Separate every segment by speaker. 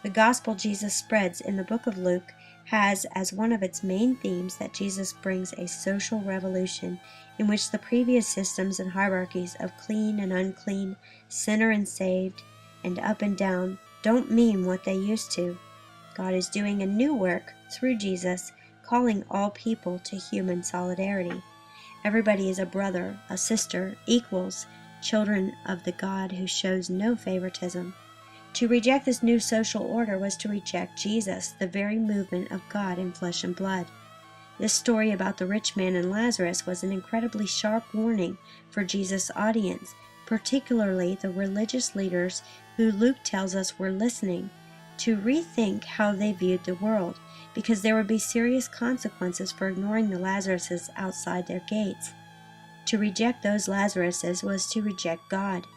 Speaker 1: The gospel Jesus spreads in the book of Luke has as one of its main themes that Jesus brings a social revolution in which the previous systems and hierarchies of clean and unclean, sinner and saved, and up and down don't mean what they used to. God is doing a new work through Jesus, calling all people to human solidarity. Everybody is a brother, a sister, equals, children of the God who shows no favoritism. To reject this new social order was to reject Jesus, the very movement of God in flesh and blood. This story about the rich man and Lazarus was an incredibly sharp warning for Jesus' audience, particularly the religious leaders who Luke tells us were listening, to rethink how they viewed the world, because there would be serious consequences for ignoring the Lazaruses outside their gates. To reject those Lazaruses was to reject God.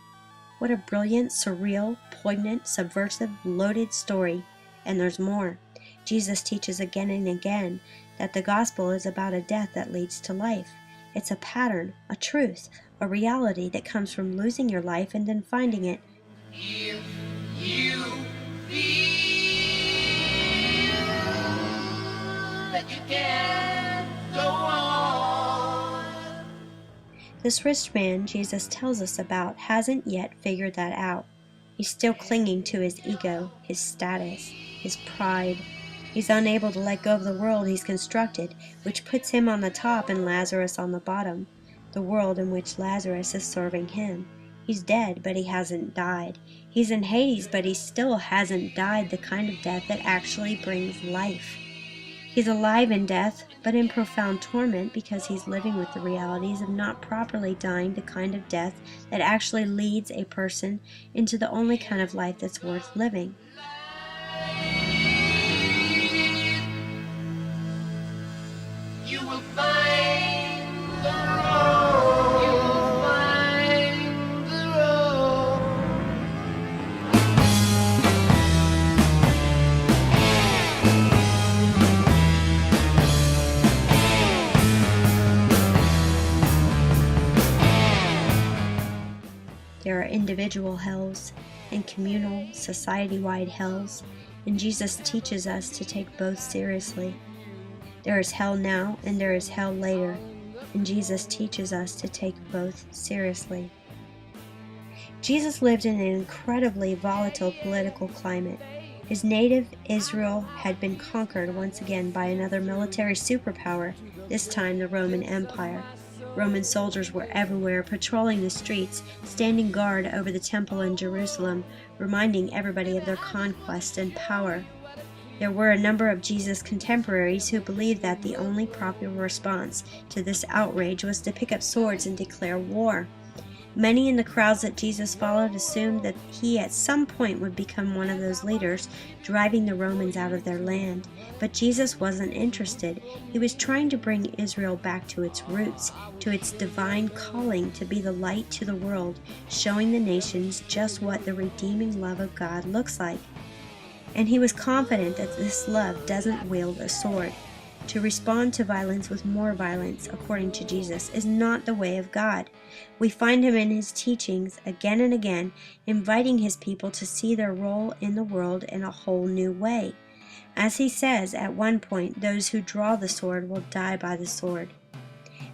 Speaker 1: What a brilliant, surreal, poignant, subversive, loaded story. And there's more. Jesus teaches again and again that the gospel is about a death that leads to life. It's a pattern, a truth, a reality that comes from losing your life and then finding it.
Speaker 2: If you feel that you can't go on.
Speaker 1: This rich man Jesus tells us about hasn't yet figured that out. He's still clinging to his ego, his status, his pride. He's unable to let go of the world he's constructed, which puts him on the top and Lazarus on the bottom, the world in which Lazarus is serving him. He's dead, but he hasn't died. He's in Hades, but he still hasn't died the kind of death that actually brings life. He's alive in death, but in profound torment because he's living with the realities of not properly dying the kind of death that actually leads a person into the only kind of life that's worth living.
Speaker 2: You will find the road. You will find the road.
Speaker 1: There are individual hells and communal, society-wide hells, and Jesus teaches us to take both seriously. There is hell now and there is hell later, and Jesus teaches us to take both seriously. Jesus lived in an incredibly volatile political climate. His native Israel had been conquered once again by another military superpower, this time the Roman Empire. Roman soldiers were everywhere, patrolling the streets, standing guard over the temple in Jerusalem, reminding everybody of their conquest and power. There were a number of Jesus' contemporaries who believed that the only proper response to this outrage was to pick up swords and declare war. Many in the crowds that Jesus followed assumed that he at some point would become one of those leaders, driving the Romans out of their land. But Jesus wasn't interested. He was trying to bring Israel back to its roots, to its divine calling to be the light to the world, showing the nations just what the redeeming love of God looks like. And he was confident that this love doesn't wield a sword. To respond to violence with more violence, according to Jesus, is not the way of God. We find him in his teachings again and again, inviting his people to see their role in the world in a whole new way. As he says at one point, those who draw the sword will die by the sword.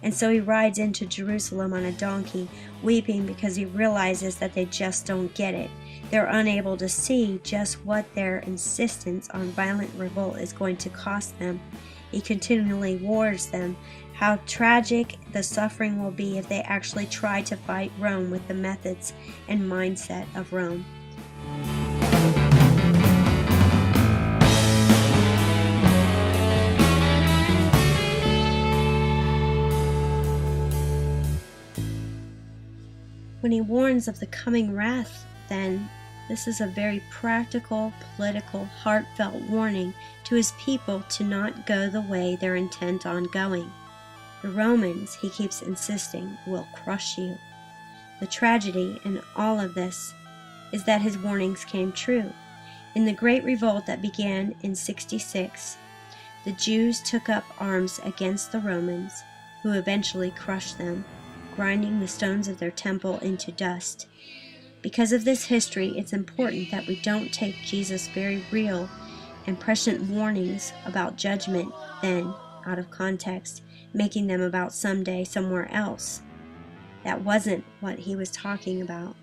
Speaker 1: And so he rides into Jerusalem on a donkey, weeping because he realizes that they just don't get it. They're unable to see just what their insistence on violent revolt is going to cost them. He continually warns them how tragic the suffering will be if they actually try to fight Rome with the methods and mindset of Rome. When he warns of the coming wrath, then, this is a very practical, political, heartfelt warning to his people to not go the way they're intent on going. The Romans, he keeps insisting, will crush you. The tragedy in all of this is that his warnings came true. In the Great Revolt that began in 66, the Jews took up arms against the Romans, who eventually crushed them, grinding the stones of their temple into dust. Because of this history, it's important that we don't take Jesus' very real and prescient warnings about judgment then out of context, making them about someday somewhere else. That wasn't what he was talking about.